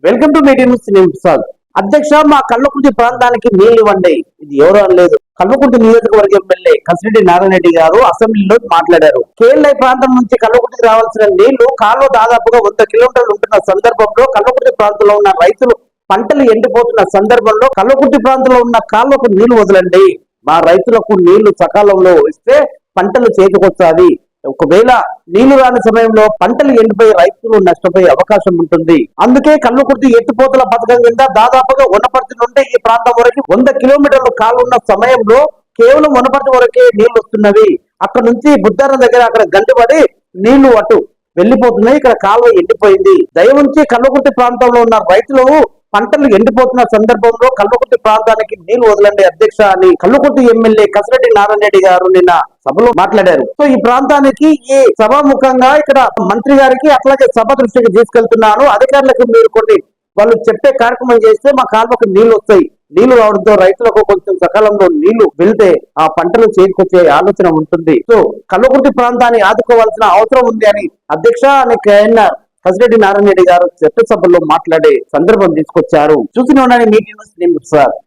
Welcome to media news. నేను ప్రసాద్. అధ్యక్ష, మా కల్వకుర్తి ప్రాంతానికి నీళ్లు ఇవ్వండి. ఇది ఎవరో అనలేదు, కల్వకుర్తి నియోజకవర్గ ఎమ్మెల్యే కసిరెడ్డి నారాయణ రెడ్డి గారు అసెంబ్లీలో మాట్లాడారు. కేఎల్ఐ ప్రాంతం నుంచి కల్వకుర్తికి రావాల్సిన నీళ్లు కాలువ దాదాపుగా 100 కిలోమీటర్లు ఉంటున్న సందర్భంలో కల్వకుర్తి ప్రాంతంలో ఉన్న రైతులు పంటలు ఎండిపోతున్న సందర్భంలో కల్వకుర్తి ప్రాంతంలో ఉన్న కాలువకు నీళ్లు వదలండి, మా రైతులకు నీళ్లు సకాలంలో ఇస్తే పంటలు చేతికొచ్చాది. ఒకవేళ నీళ్లు రాని సమయంలో పంటలు ఎండిపోయి రైతులు నష్టపోయే అవకాశం ఉంటుంది. అందుకే కల్వకుర్తి ఎత్తిపోతల పథకం కింద దాదాపుగా వనపర్తి నుండి ఈ ప్రాంతం వరకు 100 కిలోమీటర్లు కాలున్న సమయంలో కేవలం వనపర్తి వరకే నీళ్లు వస్తున్నవి. అక్కడ నుంచి బుద్ధారం దగ్గర అక్కడ గండిపడి నీళ్లు అటు వెళ్లిపోతున్నాయి. ఇక్కడ కాలువ ఎండిపోయింది. దయవుంచి కల్వకుర్తి ప్రాంతంలో ఉన్న రైతులు పంటలు ఎండిపోతున్న సందర్భంలో కల్వకుర్తి ప్రాంతానికి నీళ్లు వదలండి అధ్యక్ష అని కల్వకుర్తి ఎమ్మెల్యే కసిరెడ్డి నారాయణ రెడ్డి గారు నిన్న సభలో మాట్లాడారు. సో ఈ ప్రాంతానికి ఈ సభాముఖంగా ఇక్కడ మంత్రి గారికి అట్లాగే సభ దృష్టికి తీసుకెళ్తున్నాను. అధికారులకు మీరు కొన్ని వాళ్ళు చెప్పే కార్యక్రమం చేస్తే మా కాలువకు నీళ్లు వస్తాయి. నీళ్లు రావడంతో రైతులకు కొంచెం సకాలంలో నీళ్లు వెళ్తే ఆ పంటలు చేతికొచ్చే ఆలోచన ఉంటుంది. సో కల్వకుర్తి ప్రాంతాన్ని ఆదుకోవాల్సిన అవసరం ఉంది అని అధ్యక్ష అని కసిరెడ్డి నారాయణ రెడ్డి గారు చట్టసభలో మాట్లాడే సందర్భం తీసుకొచ్చారు. చూసిన మీటింగ్ సార్.